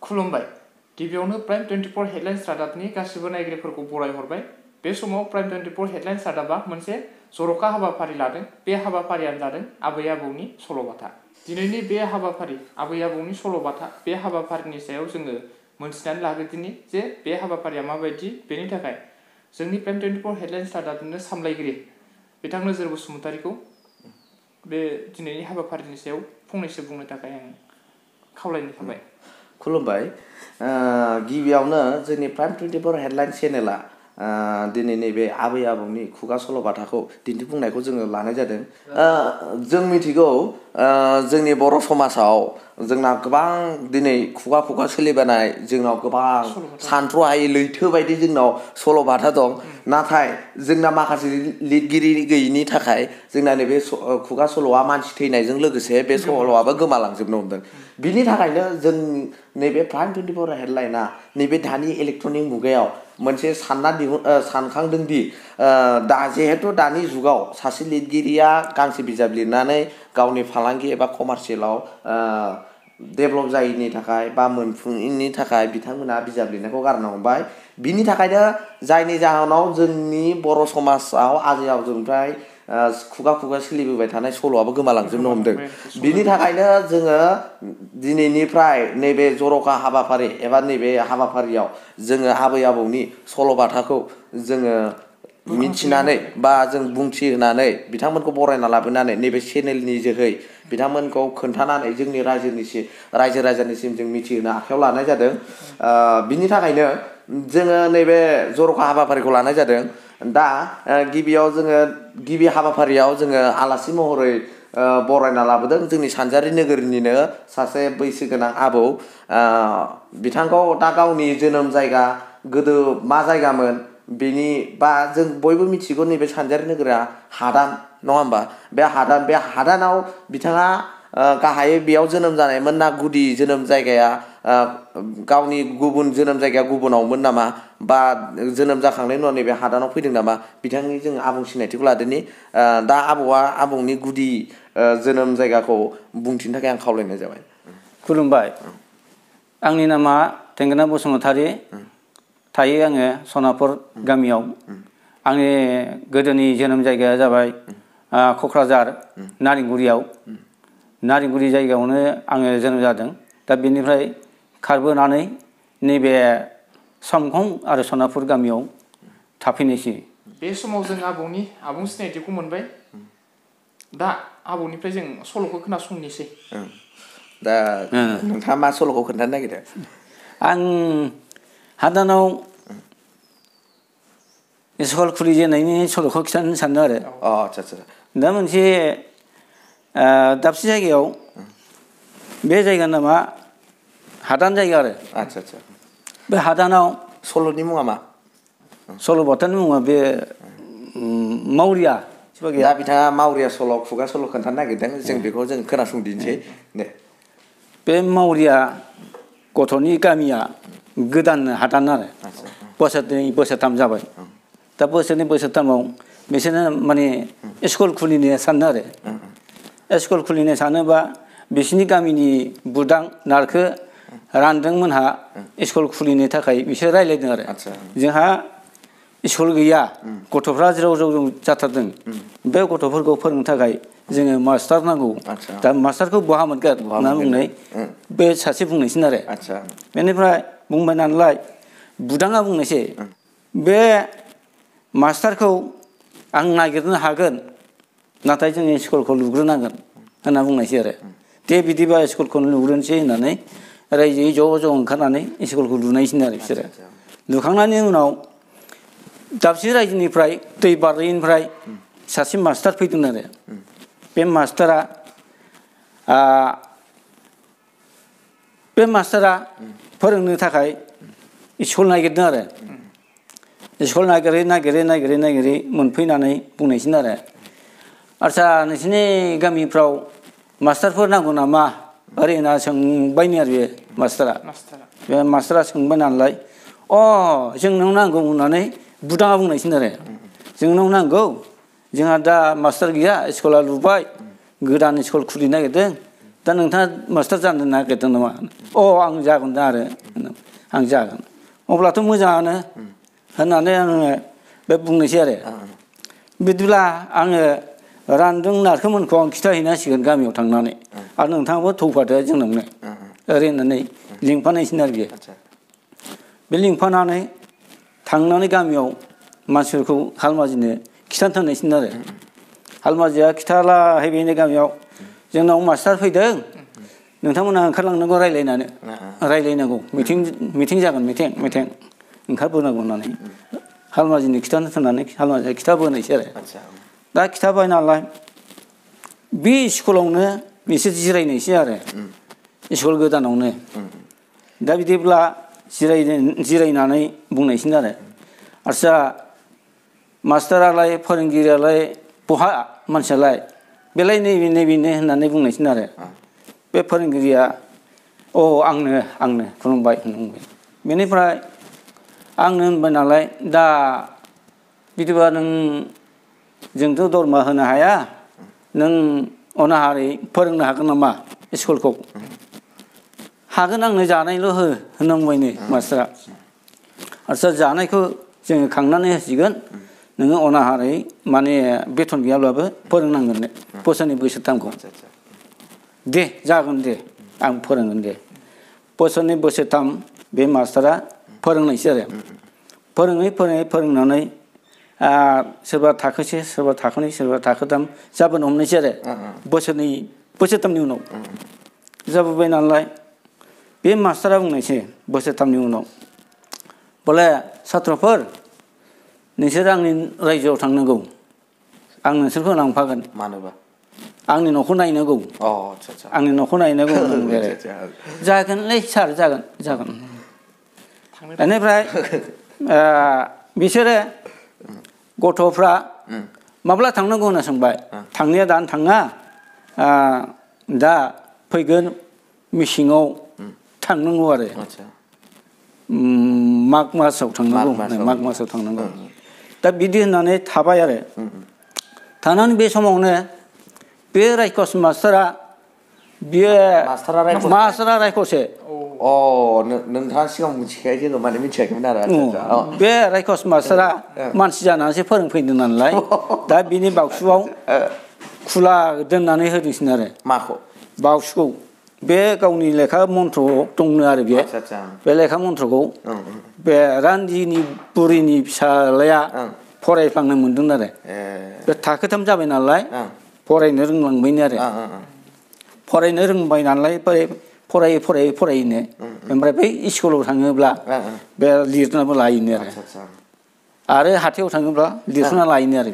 खुलुमबाय गिबियावनो prime 24 headlines रादाबनि गासिबो नायगिरिफोरखौ बरायहरबाय बे समाव प्राइम 24 हेडलाइन्स रादाबा मोनसे जर'खा हाबाफारि लादों बे हाबाफारियानो जादों आबै आबौनि सल'बाथा दिनैनि बे हाबाफारि आबै आबौनि सल'बाथा बे हाबाफारिनि सायाव जोङो मोनथिनानै लाग्रोदिनि जे बे हाबाफारिया माबायदि बेनि थाखाय जोंनि प्राइम 24 हेडलाइन्स रादाबनिनो सामलायगिरि बिथां नोजोर बसुमतारीखौ बे दिनैनि हाबाफारिनि सायाव फंनैसो बुंनो थाखाय आं खावलायनो थाबाय खुलुमबाय गिबियावनो जोंनि प्राइम 24 हेडलाइन चेनेला दिनै नैबे आबै आबौनि खुगा सल'बाथाखौ दिन्थिफुंनायखौ जोङो लानाय जादों जों मिथिगौ जोंनि बर' समाजाव जोंना गोबां दिनै खुगा खुगा सोलिबोनाय जोंनाव गोबां सानथ्र'हायै लैथो बायदि जोंनाव सल'बाथा दं नाथाय जोंना माखासे लिरगिरि गैयिनि थाखाय जोंना नैबे खुगा सल'आ मानसि थैनायजों लोगोसे बे सल'आबो गोमालांजोबनो हमदों बिनि थाखायनो जों नैबे प्राइम 24 हेडलाइना नैबे दानि इलेक्ट्रनिक मुगायाव मोनसे सानखांदों दि दा जिहेतु दानि जुगाव सासे लिरगिरिया गांसे बिजाब लिरनानै गावनि फालांगि एबा कमार्शियेलाव डेभेलप जायैनि थाखाय बा मोनफुङैनि थाखाय बिथांमोना बिजाब लिरनायखौ गारनो हमबाय बिनि थाखायनो जायनि जाहोनाव जोंनि बर' समाजाव आजै आजौनिफ्राय खुगा खुगा सोलिबोबाय थानाय सल'आबो गोमालांजोबनो हमदों बिनि थाखायनो जोङो दिनैनिफ्राय नैबे जर'खा हाबाफारि एबा नैबे हाबाफारियाव जोङो आबै आबौनि सल'बाथाखौ जोङो मिथिनानै बा जों बुंथि होनानै बिथांमोनखौ बरायना लाबोनानै नैबे चेनेलनि जोहै बिथांमोनखौ खोन्थानानै जोंनि रायजो राजानिसिम जों मिथिहोनो आखायाव लानाय जादों बिनि थाखायनो जोङो नैबे जर'खा हाबाफारिखौ लानाय जादों दा गिबियाव जोङो गिबि हाबाफारियाव जोङो आलासि महरै बरायना लाबोदों जोंनि सानजारि नोगोरनिनो सासे बैसोगोनां आबौ बिथांखौ दा गावनि जोनोम जायगा गोदो मा जायगामोन बेनि बा जों बयबो मिथिगौ नैबे सानजारि नोगोरा हादान नङा होमबा बे हादानाव बिथाङा गाहायै बेयाव जोनोम जानायमोन ना गुदि जोनोम जायगाया गावनि गुबुन जोनोम जायगाया गुबुनावमोन नामा बा जोनोम जाखांनायनि उनाव नैबे हादानाव फैदों नामा बिथांनि जों आबुं सिनायथिखौ लादोंनि दा आबौनि गुदि जोनोम जायगाखौ बुंथिनो थाखाय आं खावलायनाय जाबाय खुलुमबाय आंनि नामा थेंगोना बसुमतारी थायो आङो सनापुर गामियाव आंनि गोदोनि जोनोम जायगाया जाबाय क'क्राझार नारेंगुरि जायगायावनो आङो जोनोम जादों दा बेनिफ्राय खारबोनानै नैबे समखं आरो सनापुर गामियाव थाफैनायसै बे समाव जों आबौनि आबुं सिनायथिखौ मोनबाय दा आबौनिफ्राय जों सल'खौ खोनासंनोसै दा नोंथाङा मा सल'खौ खोन्थानो नागिरदों आं हादानाव स्कुल खुलिजेननायनि सल'खौ खिन्थानो सानदों आरो आदसा दा मोनसे दाबसे जायगायाव बे जायगानि नामा हादान जायगा आरो आदसा बे हादानाव सल'नि मुङा मा सल'बाथानि मुङा बे मावरिया दा बिथाङा मावरिया खुगा सल' खोन्थानो नागिरदों जों बेखौ जों खोनासंदिनोसै दे बे मावरिया गथ'नि गामिया गोदान हादान आरो बोसोरनै बोसोरथाम जाबाय दा बोसोरनै बोसोरथामाव बिसोरनो माने स्कुल खुलिनो सानो आरो स्कुल खुलिनो सानोबा बिसोरनि गामिनि बुदां नारखो रान्दोंमोनहा स्कुल खुलिनो थाखाय बिसोर रायज्लायदों आरो जोंहा स्कुल गैया गथ'फ्रा ज्राव जाथारदों बे गथ'फोरखौ फोरोंनो थाखाय जोङो मास्टार नांगौ दा मास्टारखौ बहा मोनगोन होनना बुंनाय बे सासे बुंनायसै आरो बेनिफ्राय बुंबाय नालाय बुदाङा बुंनायसै बे मास्टारखौ आं नागिरनो हागोन नाथाय जोङो स्कुलखौ लुग्रोनांगोन होनना बुंनायसै आरो दे बिदिबा स्कुलखौ लुग्रोनोसै होननानै रायजोयै ज' ओंखारनानै स्कुलखौ लुनायसै आरो बिसोरो लुखांनायनि उनाव दाबसे रायजोनिफ्राय दै बारनायनिफ्राय सासे मास्टार फैदों आरो बे फोरोंनो थाखाय स्कुल नागिरदों आरो स्कुल नागिरै मोनफैनानै बुंनायसै आरो आदसा नोंसोरनि गामिफ्राव मास्टारफोर नांगौ नामा ओरै होनना सोंबायनो आरो बे मास्टारा सोंबाय नालाय जोंनाव नांगौ होननानै बुदाङा बुंनायसै आरो जोंनाव नांगौ जोंहा दा मास्टार गैया स्कुला लुबाय गोदान स्कुल खुलिनो नागिरदों दा नोंथाङा मास्टार जानो नागिरदों नामा आं जागोन दा आरो आं जागोन अब्लाथ' मोजाङानो होननानै आङो बे बुंनोसै आरो बिदिब्ला आङो रानदों नारखोमोनखौ आं खिथाहैनांसिगोन गामियाव थांनानै आरो नोंथाङाबो थौफादो जोंनावनो ओरै होननानै लिंफानायसिन आरो बियो बे लिंफानानै थांनानै गामियाव मानसिफोरखौ हालमाजिनो खिथाथारनायसिन आरो हालमाजिया खिथालाहैबायनो गामियाव जोंनाव मास्टार फैदों नोंथांमोनहा ओंखारलांनांगौ रायलायनांगौ मिटिं जागोन मिटिं ओंखारबोनांगौ होननानै हालमाजिनो खिथानो थोननानै हालमाजिया खिथाबोनायसै आरो दा खिथाबाय नालाय बे स्कुलावनो बिसोर जिरायनायसै आरो स्कुल गोदानावनो दा बिदिब्ला जिरायनानै बुंनायसिन आरो आदसा मास्टारालाय फोरोंगिरियालाय बहा मानसियालाय बेलाय नैबेनो होननानै बुंनायसिन आरो बे फोरोंगिरिया आंनो खुलुमबाय होनना बुंबाय बेनिफ्राय आंनो होनबाय नालाय दा बिदिबा जोंथ' दरमा होनो हाया नों अनाहारै फोरोंनो हागोन नामा स्कुलखौ हागोन आंनो जानायल' हो होनना बुंबायनो मास्टारा आदसा जानायखौ जोङो खांनानै होसिगोन नोङो अनाहारै माने बेथन गैयाब्लाबो फोरोंनांगोन बोसोरनै बोसोरथामखौ दे जागोन दे आं फोरोंगोन दे बोसोरनै बोसोरथाम बे मास्टारा फोरोंनायसै आरो फोरोंनानै सोरबा थाखोसे सोरबा थाखोनै सोरबा थाखोथाम जाबोनो हमनायसै आरो बोसोरनै बोसोरथामनि उनाव जाबोबाय नालाय बे मास्टारा बुंनायसै बोसोरथामनि उनाव बले सात्र'फोर नोंसोर आंनि रायजोआव थांनांगौ आं नोंसोरखौ लांफागोन मानोबा आंनि न'खौ नायनांगौ आंनि न'खौ नायनांगौ जागोनलै सार जागोन बेनिफ्राय बिसोरो गथ'फ्रा माब्ला थांनांगौ होनना सोंबाय थांनाया दानो थाङा दा फैगोन मेसेङाव थांनांगौ आरो माग मासाव थांनांगौ दा बिदि होननानै थाबाय आरो थानानै बे समावनो बे रायखस मास्टारा बियो मास्टारा रायखसে नोंथाङा सिगां मिथिखायो जोङो माने मिथियाखैमोन आरो बे रायखस मास्टारा मानसि जानानैसो फोरोंफैदों नालाय दा बिनि बाक्सुआव खुला दोननानै होदोंसिन आरो माखौ बाक्सुखौ बे गावनि लेखा मन्त्र दंनो आरो बे लेखा मन्त्रखौ बे रान्दिनि बुरिनि फिसाज्लाया फरायफ्लांनो मोनदों आरो बे थाखोथाम जाबाय नालाय फरायनो रोंलांबायनो आरो फरायनो रोंबाय नालाय फरायनो ओमफ्राय बै स्कुलाव थाङोब्ला बे लिरनाबो लायोनो आरो हाथायाव थाङोब्ला लिरना लायोनो आरो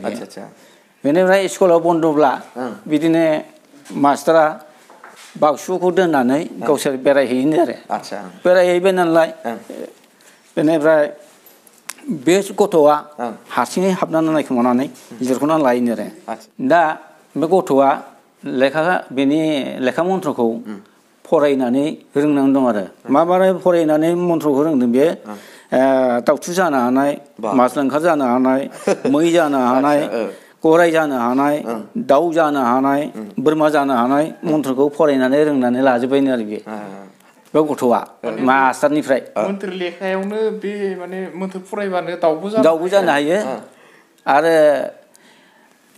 बेनिफ्राय स्कुलाव बन्द'ब्ला बिदिनो मास्टारा बाक्सुखौ दोननानै गावसोर बेरायहैयो आरो बेरायहैबाय नालाय बेनिफ्राय बे गथ'आ हारसिङै हाबनानै नायखोमानानै लिरख'ना लायोनो आरो दा बे गथ'आ बेनि लेखा मन्त्रखौ फरायनानै रोंनानै दं आरो माबोरै फरायनानै मन्त्रखौ रोंदों बे दाउथु जानो हानाय मासलांखार जानो हानाय मै जानो हानाय गराय जानो हानाय दाउ जानो हानाय बोरमा जानो हानाय मन्त्रखौ फरायनानै रोंनानै लाजोब्बायनो आरो बे गथ'आ मास्टारनिफ्राय मन्त्र लेखायावनो बे माने मन्त्र फरायबानो दाउबो जानो हायो आरो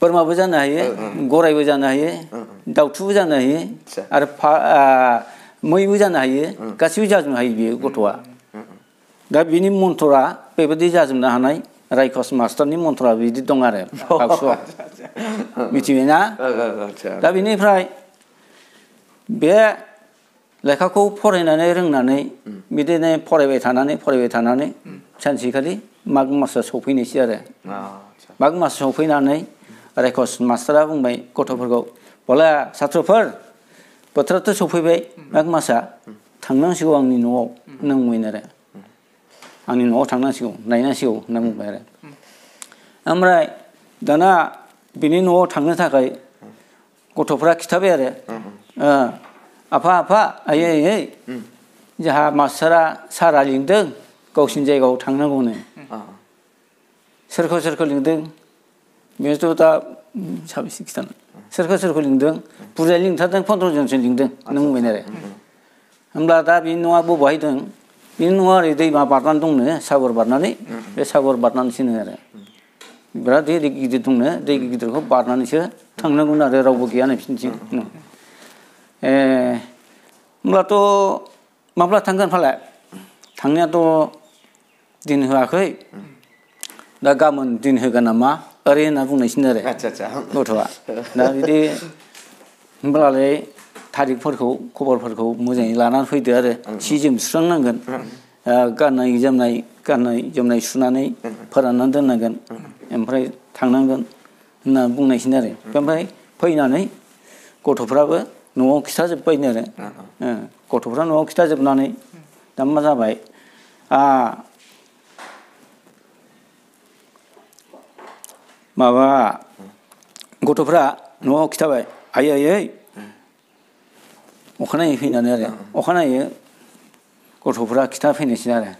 बोरमाबो जानो हायो गरायबो जानो हायो दाउथुबो जानो हायो आरो मैबो जानो हायो गासिबो जाजोबनो हायो बेयो गथ'आ दा बिनि मन्त्रआ बेबायदि जाजोबनो हानाय रायखस मास्टारनि मन्त्रआ बिदि दं आरो बाक्सुआव मिथिबायना दा बिनिफ्राय बे लेखाखौ फरायनानै रोंनानै बिदिनो फरायबाय थानानै सानसेखालि माग मासआ सफैनायसै आरो माग मास सफैनानै रायखस मास्टारा बुंबाय गथ'फोरखौ बले सात्र'फोर बोथोराथ' सफैबाय माग मासआ थांनांसिगौ आंनि न'आव होनना बुंबाय आरो आंनि न'आव थांनांसिगौ नायनांसिगौ होनना बुंबाय आरो ओमफ्राय दाना बिनि न'आव थांनो थाखाय गथ'फ्रा खिथाबाय आरो आफा आयै जोंहा मास्टारा सारा लिंदों गावसिनि जायगायाव थांनांगौनो सोरखौ लिंदों बेथ' दा साबेसे खिथानो सोरखौ लिंदों बुरजाय लिंथारदों 15 जनसो लिंदों नों बुंबाय आरो होमब्ला दा बिनि न'आ बबेहाय दं बिनि न'आ ओरै दैमा बारनानै दंनो सागर बारनानै बे सागर बारनानैसोनो आरो बिराद दै गिदिर दंनो दै गिदिरखौ बारनानैसो थांनांगौनो आरो रावबो गैयानो बिसोरनिथिं होमब्लाथ' माब्ला थांगोन फालाय थांनायाथ' दिन होआखै दा गाबोन दिन होगोन नामा ओरै होनना बुंनायसिनो आरो गथ'आ दा बिदि होमब्लालाय थारिखफोरखौ खबरफोरखौ मोजाङै लानानै फैदो आरो सि जोम सुस्रांनांगोन गाननाय जोमनाय सुनानै फोराननानै दोननांगोन ओमफ्राय थांनांगोन होनना बुंनायसिनो आरो ओमफ्राय फैनानै गथ'फ्राबो न'आव खिथाजोब्बायनो आरो गथ'फ्रा न'आव खिथाजोबनानै दा मा जाबाय माबा गथ'फ्रा न'आव खिथाबाय आयै अखानायै फैनानै आरो अखानायै गथ'फ्रा खिथाफैनोसै आरो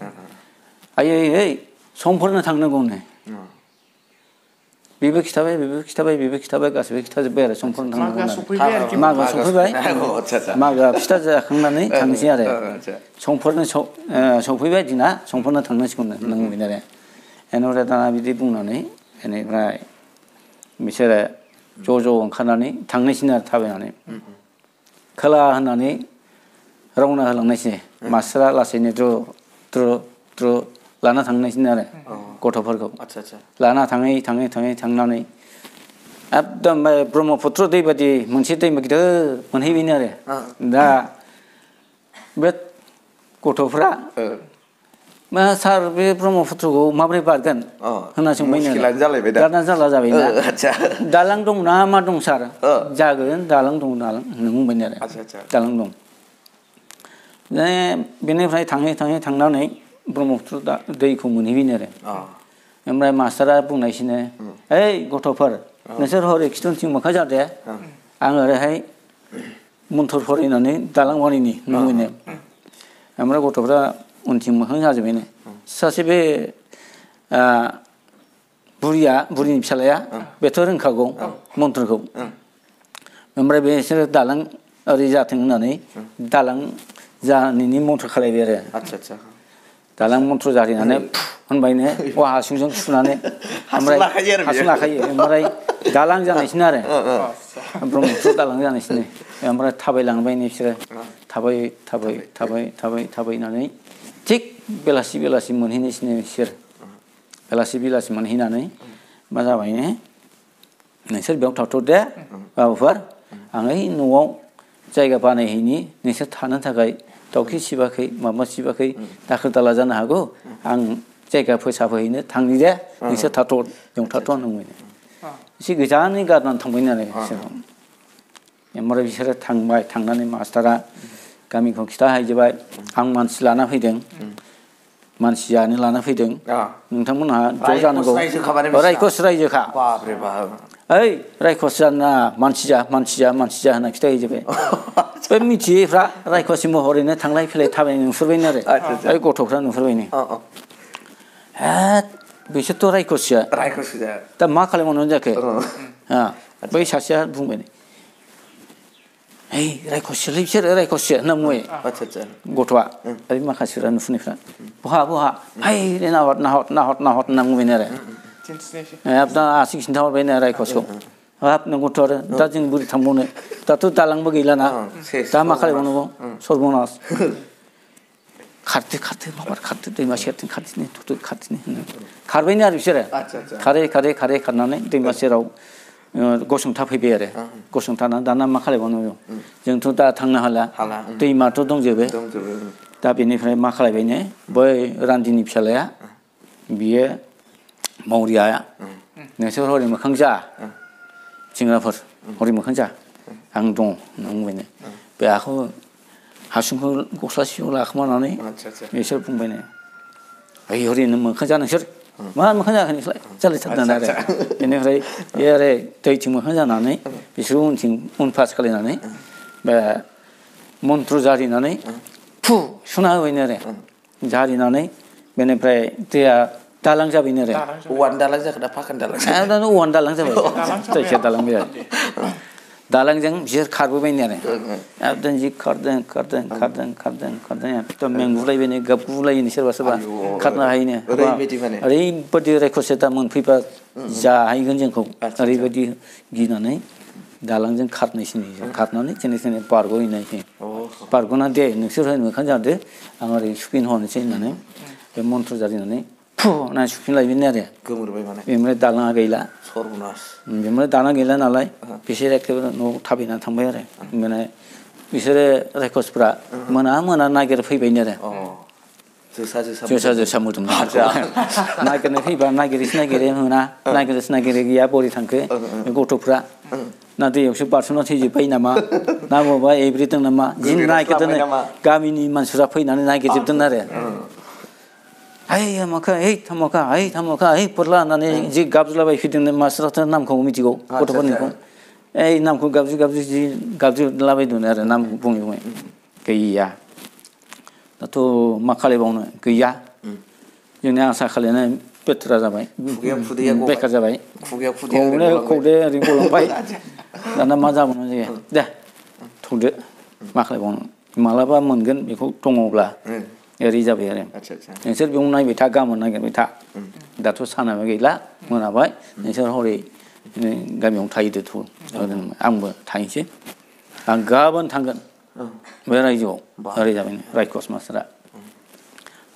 आयै समफोरनो थांनांगौनो बेबो खिथाबाय गासैबो खिथाजोब्बाय आरो समफोरनो थांनांगौ मागोआ सफैबाय मागोआ फिथा जाखांनानै थांनोसै आरो समफोरनो सफैबाय दिना समफोरनो थांनांसिगौनो होननांगौमोन आरो बेनिफ्राय दाना बिदि बुंनानै बेनिफ्राय बिसोरो ज' ओंखारनानै थांनायसिनो आरो थाबायनानै खोला होननानै रावना होलांनायसै मास्टारा लासैनो द्रु लाना थांनायसिनो आरो गथ'फोरखौ लाना थाङै एकदम ब्रह्मपुत्र दै बादि मोनसे दैमा गिदिर मोनहैबायनो आरो दा बे गथ'फ्रा मा सार बे ब्रह्मपुत्रखौ माबोरै बारगोन होनना सोंबायनो दाना जारला जाबायना दालां दं ना मा दं सार जागोन दालां दं होनना बुंबायनो आरो दालां दं बेनिफ्राय थाङै थांनानै ब्रह्मपुत्र दैखौ मोनहैबायनो आरो ओमफ्राय मास्टारा बुंनायसिनो ओइ गथ'फोर नोंसोर हरै खिथुथिं मोखां जादे आं ओरैहाय मन्थर फरायनानै दालां बानायनि नंगौनो ओमफ्राय गथ'फ्रा उनथिं मोखां जाजोबबायनो सासे बे बुरिनि फिसालाया बेथ' रोंखागौ मन्थ्रखौ ओमफ्राय बिसोरो दालां ओरै जाथों होननानै दालां जानायनि मन्थ्र खालायबाय आरो दालां मन्थ्र जारिनानै होनबायनो औवा हासुंजों सुनानै ओमफ्राय हासुं लाखायो ओमफ्राय दालां जानायसिनो आरो ब्रह्मपुत्र दालां जानायसिनो ओमफ्राय थाबायलांबायनो बिसोरो थाबायनानै थिग बेलासि मोनहैनायसिनो बिसोर बेलासि मोनहैनानै मा जाबायनो नोंसोर बेयाव थाथ' दे बाबुफोर आं ओइ न'आव जायगा बानायहैनि नोंसोर थानो थाखाय दाउखि सिबाखै माबा सिबाखै दाखोर दाला जानो हागौ आं जायगा फोसाबहैनो थांनि दे नोंसोर थाथ' बेयाव थाथ' होनबायनो एसे गोजानै गारनानै थांबायनो आरो बिसोरखौ ओमफ्राय बिसोरो थांनानै मास्टारा गामिखौ खिथाहैजोबबाय आं मानसि लाना फैदों मानसि जानो लाना फैदों नोंथांमोनहा ज' जानांगौ रायखस रायजोखा ओइ रायखस जाना मानसि जा होनना खिथाहैजोबबाय बे मिथियैफ्रा रायखसि महरैनो थांलाय फैलाय थाबायनो नुफेरबायनो आरो ओइ गथ'फ्रा नुफेरबायनो बिसोरथ' रायखसिया दा मा खालामबावनांगौ जाखो बै सासेया बुंबाय ओइ रायखसियालै बिसोरो रायखसिया होनना बुंबाय गथ'आ ओइ माखासेफ्रा नुफुनायफ्रा बहा हाय नाहर होनना बुंबायनो आरो दा आसि खिन्थाहरबायनो रायखसखौ हाब नंगौथ' आरो दा जों बोरै थांबावनो दाथ' दालांबो गैलाना दा मा खालामबावनांगौ सर्बनास खारदो दैमा सेरथिं खारथिनि खारबायनो आरो बिसोरो खारै खारनानै दैमा सेराव गसंथाफैबाय आरो गसंथानानै दाना मा खालामबावनांगौ जोंथ' दा थांनो हाला दैमाथ' दंजोबो दा बेनिफ्राय मा खालामबायनो बै रान्दिनि फिसालाया बियो मावरियाया नोंसोर हरै मोखां जा सेंग्राफोर हरै मोखां जा आं दङ होनना बुंबायनो बे आखौ हासुंखौ गस्ला सिङाव लाखोमानानै बिसोर बुंबायनो ओइ हरै मोखां जा नोंसोर मा मोखां जाखो नोंसोरलाय जालायथारदों आरो बेनिफ्राय बे आरो दैथिं मोखां जानानै बिसोर उनथिं उन पास खालायनानै बे मन्थ्र जारिनानै सुना होबायनो आरो जारिनानै बेनिफ्राय दैया दालां जाबायनो आरो औवानि दालां जाखो दा फाखानि दालां दा औवानि दालां जाबाय जायखिया दालां बे दालांजों बिसोर खारबोबायनो आरो एकदम जि खारदों एकदम मेंगुलायबायनो गाबगुलायोनो सोरबा खारनो हायैनो ओरैबायदि रायखसे दा मोनफैबा जाहैगोन जोंखौ ओरैबायदि गिनानै दालांजों खारनायसिनो खारनानै जेने बारग'हैनायसै बारग'ना दे नोंसोर मोखां जादो आं ओरै सुफिन हरनोसै होननानै बे मन्थ्र जारिनानै फु होननानै सुफिनलायबायनो आरो गोमोरबाय माने बेनिफ्राय दालाङा गैला सर्बनास बेनिफ्राय दालां गैला नालाय बिसोर एखेबारे न'आव थाबायनानै थांबाय आरो माने बिसोरो रायखसफ्रा मोना नागिरफैबायनो आरो जोसा मोदोम नागिरनो फैबा नागिरै मोना नागिरै गैया बोरै थांखो बे गथ'फ्रा ना दैयावसो बारसोमना थैजोब्बाय नामा ना बबावबा एब्रेदों नामा जि नागिरदों गामिनि मानसिफ्रा फैनानै नागिरजोबदों आरो थामखा फरला होननानै जि गाबज्रिलाबायफैदों मास्टाराथ' नामखौ मिथिगौ गथ'फोरनिखौ नामखौ गाबज्रि जि गाबज्रिलाबायदों आरो नाम बुङै गैया दाथ' मा खालायबावनो गैया जोंनि आसा खालायनाय बेथ्रा जाबाय बेखार जाबाय खौदे ओरै गलांबाय दाना मा जाबावनो जायो दे थौदो मा खालायबावनो मालाबा मोनगोन बेखौ दङब्ला ओरै जाबाय आरो नोंसोर बेयाव नायबाय था गाबोन नागिरबाय था दाथ' सानाबो गैला मोनाबाय नोंसोर हरै गामियावनो थाहैदो थ' आंबो थाहैनोसै आं गाबोन थांगोन बे रायजोआव ओरै जाबाय रायखस मास्टारा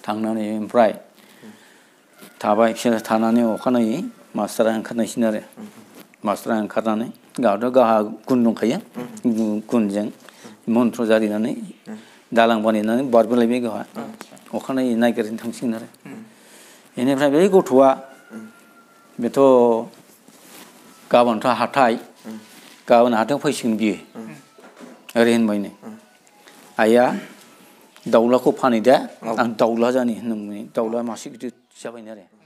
थांनानै ओमफ्राय थाबाय बिसोर थानानै अखानायै मास्टारा ओंखारनायसिनो आरो मास्टारा ओंखारनानै गावहा गुन दंखायो गुनजों मन्थ्र जारिनानै दालां बानायनानै बारबोलायबाय गावहा अखानायै नागिरनो थांसिगोन आरो बेनिफ्राय बै गथ'आ बेथ' गाबोनथ' हाथाय गाबोन हाथायाव फैसिगोन बियो ओरै होनबायनो आइया दाउलाखौ फानहैदो आं दाउला जानि होननानै दाउला मासे गिदिर जाबायनो आरो